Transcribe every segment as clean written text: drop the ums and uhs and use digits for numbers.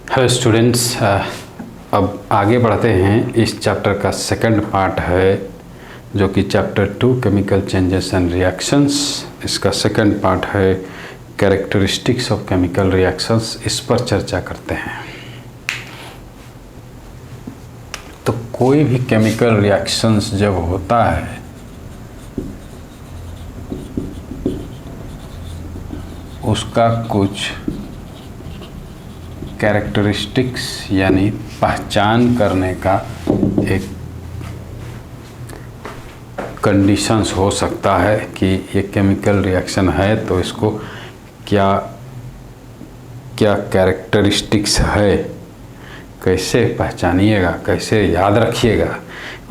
Hello students, अब आगे बढ़ते हैं। इस चैप्टर का सेकंड पार्ट है जो कि chapter 2 chemical changes and reactions. इसका सेकंड पार्ट है कैरेक्टरिस्टिक्स ऑफ केमिकल रिएक्शंस। इस पर चर्चा करते हैं। तो कोई भी केमिकल रिएक्शंस जब होता है उसका कुछ कैरेक्टरिस्टिक्स यानी पहचान करने का एक कंडीशंस हो सकता है कि ये केमिकल रिएक्शन है तो इसको क्या क्या कैरेक्टरिस्टिक्स है, कैसे पहचानिएगा, कैसे याद रखिएगा।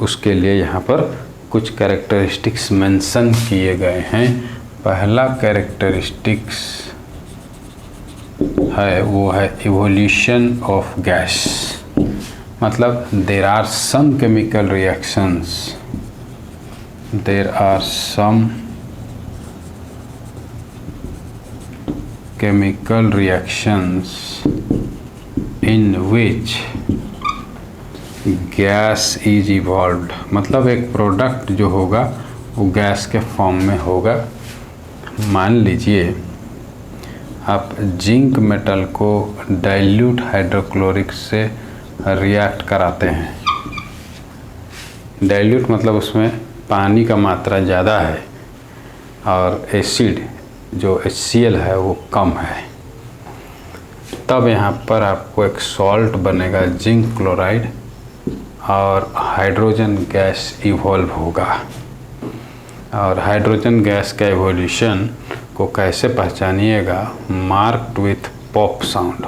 उसके लिए यहाँ पर कुछ कैरेक्टरिस्टिक्स मेंशन किए गए हैं। पहला कैरेक्टरिस्टिक्स है वो है इवोल्यूशन ऑफ गैस। मतलब there are some chemical reactions, there are some chemical reactions in which gas is evolved. मतलब एक प्रोडक्ट जो होगा वो गैस के फॉर्म में होगा। मान लीजिए आप जिंक मेटल को डाइल्यूट हाइड्रोक्लोरिक से रिएक्ट कराते हैं। डाइल्यूट मतलब उसमें पानी का मात्रा ज़्यादा है और एसिड जो HCl है वो कम है। तब यहाँ पर आपको एक सॉल्ट बनेगा जिंक क्लोराइड और हाइड्रोजन गैस इवॉल्व होगा। और हाइड्रोजन गैस का इवोल्यूशन को कैसे पहचानिएगा? Marked with pop sound.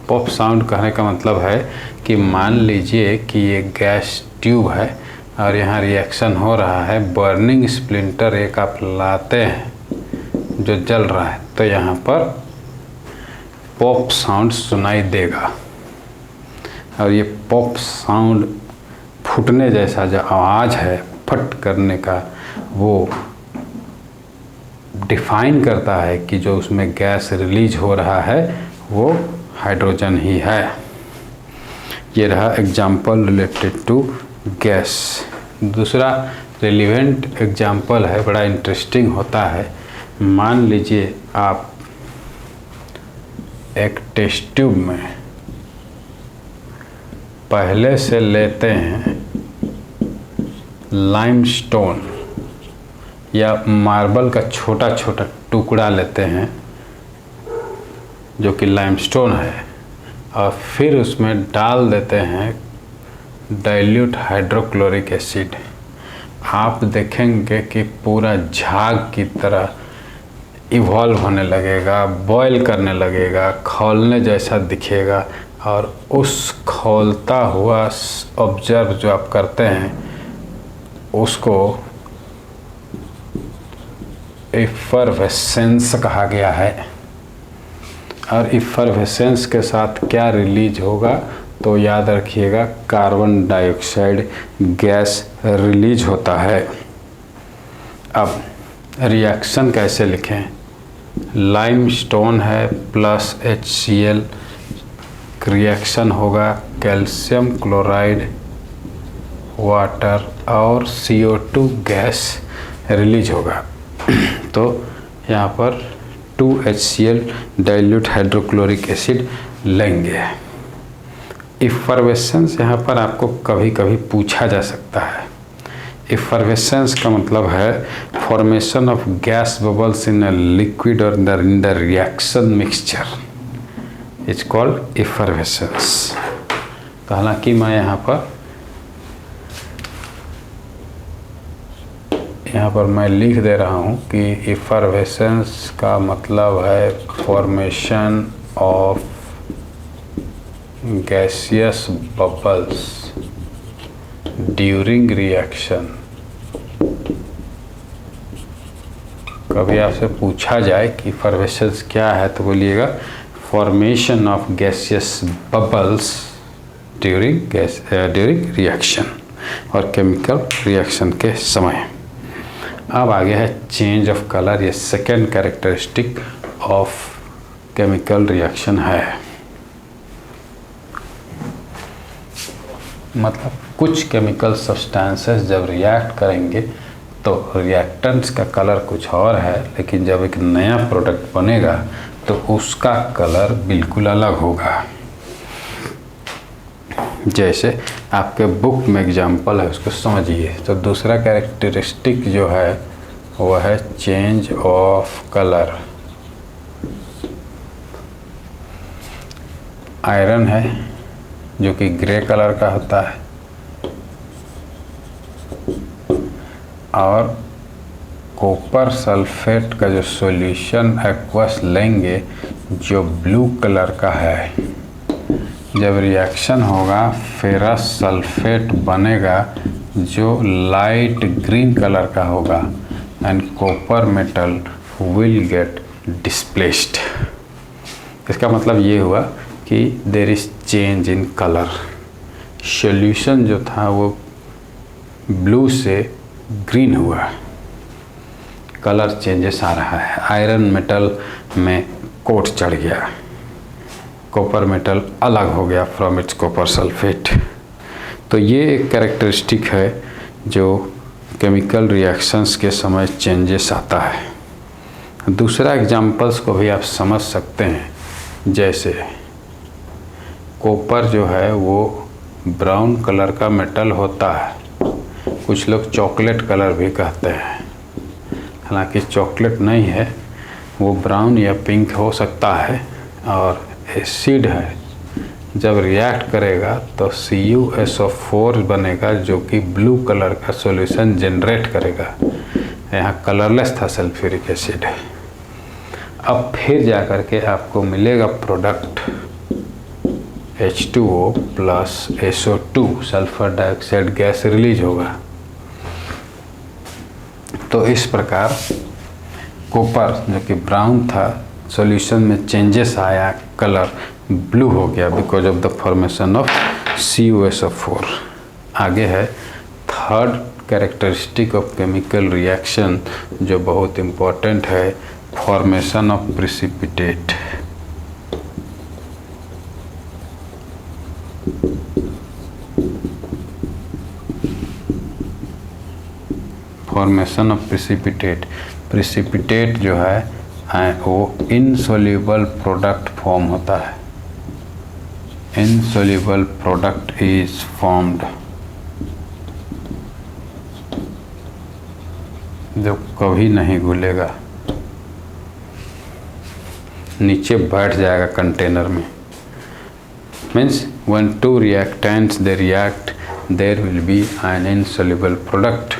Pop sound कहने का मतलब है कि मान लीजिए कि ये गैस ट्यूब है और यहाँ रिएक्शन हो रहा है। बर्निंग स्प्लिंटर एक आप लाते हैं जो जल रहा है तो यहाँ पर पॉप साउंड सुनाई देगा। और ये पॉप साउंड फूटने जैसा जो आवाज़ है, फट करने का, वो डिफाइन करता है कि जो उसमें गैस रिलीज हो रहा है वो हाइड्रोजन ही है। ये रहा एग्जाम्पल रिलेटेड टू गैस। दूसरा रिलेवेंट एग्जाम्पल है, बड़ा इंटरेस्टिंग होता है। मान लीजिए आप एक टेस्ट ट्यूब में पहले से लेते हैं लाइमस्टोन या मार्बल का छोटा छोटा टुकड़ा लेते हैं जो कि लाइमस्टोन है और फिर उसमें डाल देते हैं डाइल्यूट हाइड्रोक्लोरिक एसिड। आप देखेंगे कि पूरा झाग की तरह इवॉल्व होने लगेगा, बॉयल करने लगेगा, खौलने जैसा दिखेगा। और उस खौलता हुआ ऑब्जर्व जो आप करते हैं उसको इफरवेसेंस कहा गया है। और इफरवेसेंस के साथ क्या रिलीज होगा तो याद रखिएगा कार्बन डाइऑक्साइड गैस रिलीज होता है। अब रिएक्शन कैसे लिखें? लाइमस्टोन है प्लस HCl, रिएक्शन होगा कैल्शियम क्लोराइड, वाटर और CO2 गैस रिलीज होगा। तो यहाँ पर 2HCl डाइल्यूट हाइड्रोक्लोरिक एसिड लेंगे। इफरवेसेंस यहाँ पर आपको कभी कभी पूछा जा सकता है। इफरवेसेंस का मतलब है formation of gas bubbles in a liquid और in the reaction mixture is called effervescence. तो हालांकि मैं यहाँ पर मैं लिख दे रहा हूँ कि इफरवेसेंस का मतलब है formation of gaseous bubbles during reaction. कभी आपसे पूछा जाए कि इफरवेसेंस क्या है तो बोलिएगा formation of gaseous bubbles during reaction और केमिकल रिएक्शन के समय। अब आगे है चेंज ऑफ कलर। ये second characteristic of chemical reaction है। मतलब कुछ केमिकल सब्सटेंसेस जब रिएक्ट करेंगे तो रिएक्टेंट्स का कलर कुछ और है, लेकिन जब एक नया प्रोडक्ट बनेगा तो उसका कलर बिल्कुल अलग होगा। जैसे आपके बुक में एग्जाम्पल है, उसको समझिए। तो दूसरा कैरेक्टरिस्टिक जो है वह है चेंज ऑफ कलर। आयरन है जो कि ग्रे कलर का होता है, और कॉपर सल्फेट का जो सॉल्यूशन एक्वस लेंगे जो ब्लू कलर का है, जब रिएक्शन होगा फेरस सल्फेट बनेगा जो लाइट ग्रीन कलर का होगा, and copper metal will get displaced. इसका मतलब ये हुआ कि there is change in colour. Solution जो था वो ब्लू से ग्रीन हुआ, कलर चेंजेस आ रहा है। आयरन मेटल में कोट चढ़ गया, कॉपर मेटल अलग हो गया फ्रॉम इट्स कॉपर सल्फेट। तो ये एक कैरेक्टरिस्टिक है जो केमिकल रिएक्शंस के समय चेंजेस आता है। दूसरा एग्जांपल्स को भी आप समझ सकते हैं, जैसे कॉपर जो है वो ब्राउन कलर का मेटल होता है, कुछ लोग चॉकलेट कलर भी कहते हैं, हालांकि चॉकलेट नहीं है, वो ब्राउन या पिंक हो सकता है। और एसिड है, जब रिएक्ट करेगा तो CuSO4 बनेगा जो कि ब्लू कलर का सॉल्यूशन जनरेट करेगा। यहाँ कलरलेस था सल्फ्यूरिक एसिड। अब फिर जा कर के आपको मिलेगा product H2O plus SO2, sulphur dioxide gas release होगा। तो इस प्रकार कॉपर जो कि ब्राउन था, सॉल्यूशन में चेंजेस आया, कलर ब्लू हो गया because of the formation of CuSO4। आगे है third characteristic of chemical reaction जो बहुत इम्पोर्टेंट है, formation of precipitate. Formation of precipitate. Precipitate जो है वो इनसोल्यूबल प्रोडक्ट फॉर्म होता है। इनसोल्यूबल प्रोडक्ट इज फॉर्म्ड, जो कभी नहीं घुलेगा, नीचे बैठ जाएगा कंटेनर में। Means when two reactants they react there will be an insoluble product।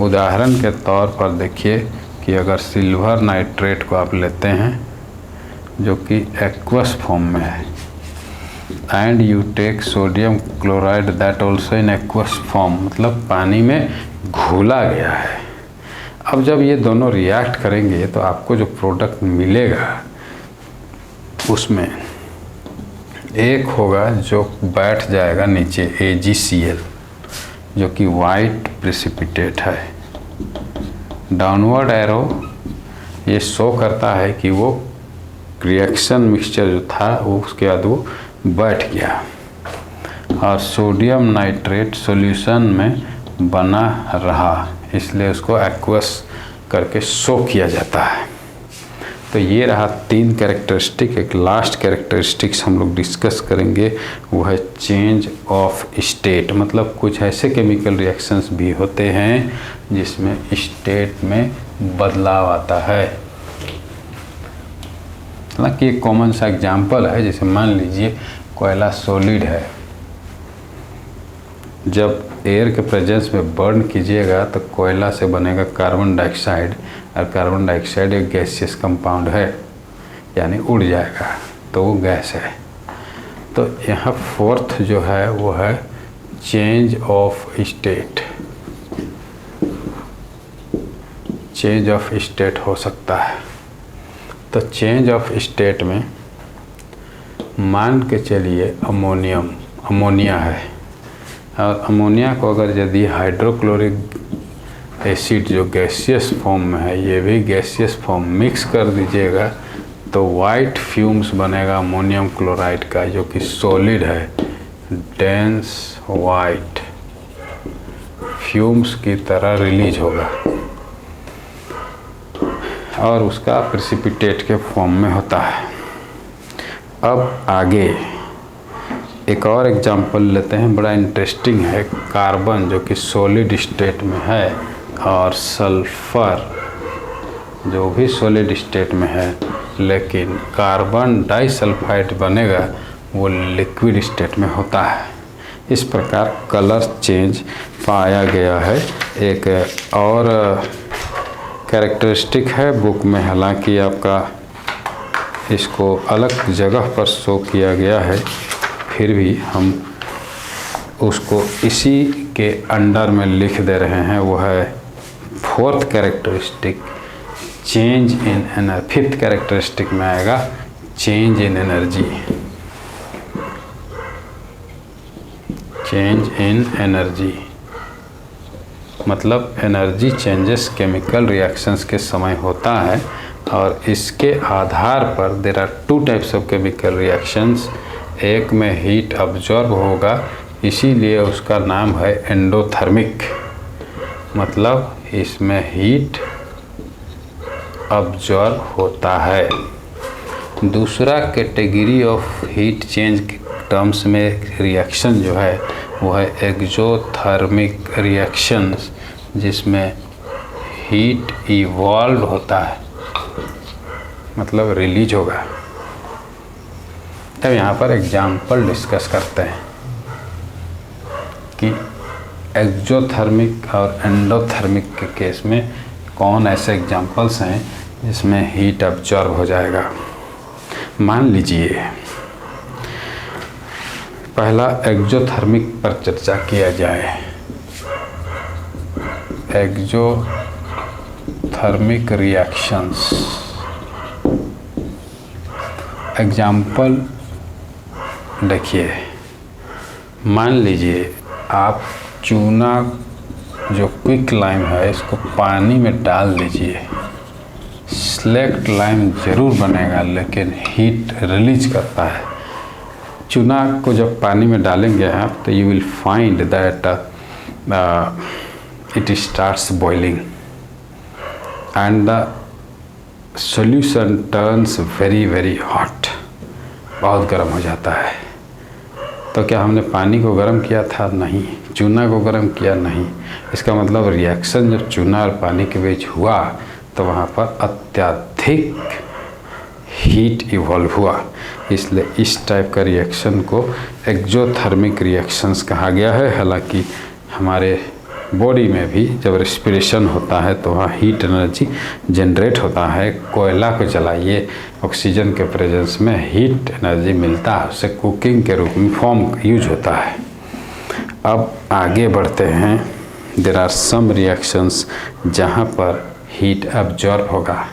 उदाहरण के तौर पर देखिए कि अगर सिल्वर नाइट्रेट को आप लेते हैं जो कि एक्वस फॉर्म में है, and you take sodium chloride that also in aqueous form, मतलब पानी में घुला गया है। अब जब ये दोनों रिएक्ट करेंगे तो आपको जो प्रोडक्ट मिलेगा उसमें एक होगा जो बैठ जाएगा नीचे AgCl जो कि वाइट प्रिसिपिटेट है। डाउनवर्ड एरो ये शो करता है कि वो रिएक्शन मिक्सचर जो था वो उसके बाद वो बैठ गया, और सोडियम नाइट्रेट सॉल्यूशन में बना रहा, इसलिए उसको एक्वस करके शो किया जाता है। तो ये रहा तीन कैरेक्टरिस्टिक। एक लास्ट कैरेक्टरिस्टिक्स हम लोग डिस्कस करेंगे, वो है चेंज ऑफ स्टेट। मतलब कुछ ऐसे केमिकल रिएक्शंस भी होते हैं जिसमें स्टेट में बदलाव आता है। हालांकि एक कॉमन सा एग्जांपल है, जैसे मान लीजिए कोयला सॉलिड है, जब एयर के प्रेजेंस में बर्न कीजिएगा तो कोयला से बनेगा कार्बन डाइऑक्साइड, और कार्बन डाइऑक्साइड एक गैसियस कंपाउंड है, यानी उड़ जाएगा, तो वो गैस है। तो यहाँ फोर्थ जो है वो है change of state. Change of state हो सकता है। तो चेंज ऑफ स्टेट में मान के चलिए अमोनिया है, और अमोनिया को अगर यदि हाइड्रोक्लोरिक एसिड जो गैसियस फॉर्म में है, ये भी गैसियस फॉर्म मिक्स कर दीजिएगा तो वाइट फ्यूम्स बनेगा अमोनियम क्लोराइड का, जो कि सॉलिड है, डेंस वाइट फ्यूम्स की तरह रिलीज होगा और उसका प्रेसिपिटेट के फॉर्म में होता है। अब आगे एक और एग्जांपल लेते हैं, बड़ा इंटरेस्टिंग है। कार्बन जो कि सॉलिड स्टेट में है और सल्फर जो भी सॉलिड स्टेट में है, लेकिन कार्बन डाइसल्फाइड बनेगा वो लिक्विड स्टेट में होता है। इस प्रकार कलर चेंज पाया गया है। एक और कैरेक्टरिस्टिक है बुक में, हालांकि आपका इसको अलग जगह पर शो किया गया है, फिर भी हम उसको इसी के अंडर में लिख दे रहे हैं। वो है fourth characteristic, change in energy. Fifth characteristic में आएगा change in energy. Change in energy मतलब एनर्जी चेंजेस केमिकल रिएक्शंस के समय होता है, और इसके आधार पर there are two types of chemical reactions. एक में हीट अब्जॉर्ब होगा, इसीलिए उसका नाम है एंडोथर्मिक, मतलब इसमें हीट अब्जॉर्ब होता है। दूसरा कैटेगरी ऑफ हीट चेंज के टर्म्स में रिएक्शन जो है वो है एक्सोथर्मिक रिएक्शंस, जिसमें हीट इवॉल्व होता है, मतलब रिलीज होगा। तब यहाँ पर एग्जाम्पल डिस्कस करते हैं कि एक्सोथर्मिक और एंडोथर्मिक के केस में कौन ऐसे एग्जाम्पल्स हैं जिसमें हीट अब्जॉर्ब हो जाएगा। मान लीजिए पहला एक्सोथर्मिक पर चर्चा किया जाए। एक्सोथर्मिक रिएक्शंस एग्जाम्पल देखिए, मान लीजिए आप चूना जो क्विक लाइम है इसको पानी में डाल दीजिए, स्लेक्ट लाइम ज़रूर बनेगा लेकिन हीट रिलीज करता है। चूना को जब पानी में डालेंगे आप तो you will find that it starts boiling and the solution turns very very hot, बहुत गर्म हो जाता है। तो क्या हमने पानी को गर्म किया था? नहीं। चूना को गर्म किया? नहीं। इसका मतलब रिएक्शन जब चूना और पानी के बीच हुआ तो वहाँ पर अत्यधिक हीट इवॉल्व हुआ, इसलिए इस टाइप का रिएक्शन को एक्सोथर्मिक रिएक्शंस कहा गया है। हालांकि हमारे बॉडी में भी जब रेस्पिरेशन होता है तो वहाँ हीट एनर्जी जनरेट होता है। कोयला को जलाइए, ऑक्सीजन के प्रेजेंस में हीट एनर्जी मिलता है, उससे कुकिंग के रूप में फॉर्म यूज होता है। अब आगे बढ़ते हैं। देयर आर सम रिएक्शंस जहाँ पर हीट अब्जॉर्ब होगा,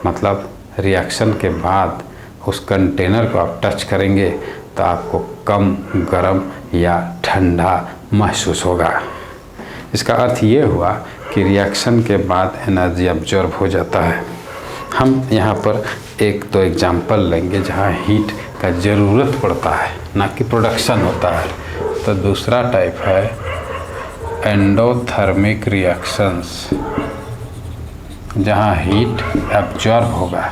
मतलब रिएक्शन के बाद उस कंटेनर को आप टच करेंगे तो आपको कम गर्म या ठंडा महसूस होगा। इसका अर्थ ये हुआ कि रिएक्शन के बाद एनर्जी अब्जॉर्ब हो जाता है। हम यहाँ पर एक दो एग्जाम्पल लेंगे जहाँ हीट का ज़रूरत पड़ता है, ना कि प्रोडक्शन होता है। तो दूसरा टाइप है एंडोथर्मिक रिएक्शंस, जहाँ हीट अब्जॉर्ब होगा।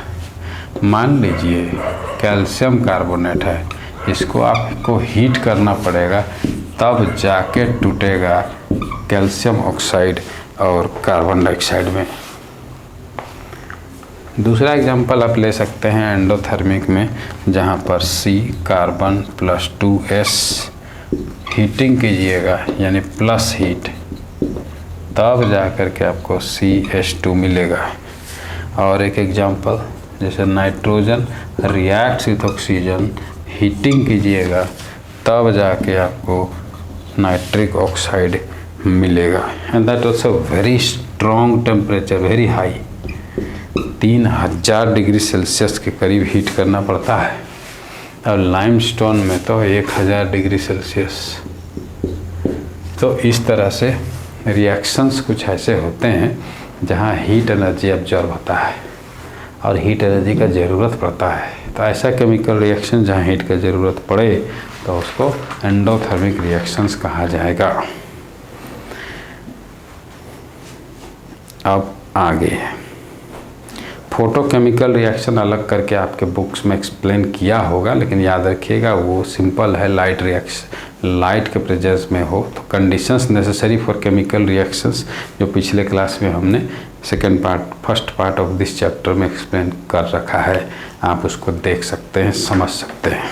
मान लीजिए कैल्शियम कार्बोनेट है, इसको आपको हीट करना पड़ेगा तब जाके टूटेगा कैल्शियम ऑक्साइड और कार्बन डाइऑक्साइड में। दूसरा एग्जांपल आप ले सकते हैं एंडोथर्मिक में, जहाँ पर C carbon plus 2S heating कीजिएगा, यानी प्लस हीट, तब जा कर के आपको CH2 मिलेगा। और एक एग्जांपल जैसे nitrogen reacts with oxygen, heating कीजिएगा तब जाके आपको नाइट्रिक ऑक्साइड मिलेगा। And that also very strong temperature, very high, 3000 degree Celsius के करीब हीट करना पड़ता है, और लाइमस्टोन में तो 1000 डिग्री सेल्सियस। तो इस तरह से रिएक्शंस कुछ ऐसे होते हैं जहाँ हीट एनर्जी अब्जॉर्ब होता है। और हीट एनर्जी का ज़रूरत पड़ता है। तो ऐसा केमिकल रिएक्शन जहाँ हीट का ज़रूरत पड़े तो उसको एंडोथर्मिक रिएक्शंस कहा जाएगा। अब आगे फोटोकेमिकल रिएक्शन अलग करके आपके बुक्स में एक्सप्लेन किया होगा, लेकिन याद रखिएगा वो सिंपल है। लाइट रिएक्शन लाइट के प्रेजेंस में हो तो conditions necessary for chemical reactions जो पिछले क्लास में हमने first part of this chapter में एक्सप्लेन कर रखा है, आप उसको देख सकते हैं, समझ सकते हैं।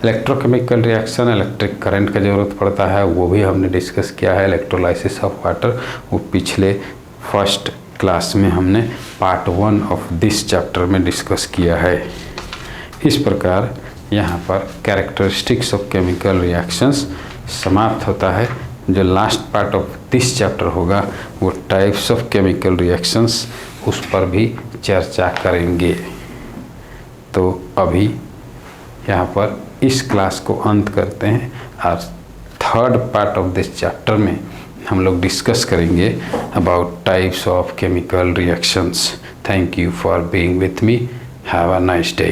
इलेक्ट्रोकेमिकल रिएक्शन इलेक्ट्रिक करंट का ज़रूरत पड़ता है, वो भी हमने डिस्कस किया है। इलेक्ट्रोलाइसिस ऑफ वाटर वो पिछले फर्स्ट क्लास में हमने पार्ट 1 ऑफ दिस चैप्टर में डिस्कस किया है। इस प्रकार यहाँ पर कैरेक्टरिस्टिक्स ऑफ केमिकल रिएक्शंस समाप्त होता है। जो last part of this chapter होगा वो टाइप्स ऑफ केमिकल रिएक्शंस, उस पर भी चर्चा करेंगे। तो अभी यहाँ पर इस क्लास को अंत करते हैं और third part of this chapter में हम लोग डिस्कस करेंगे about types of chemical reactions. Thank you for being with me. Have a nice day.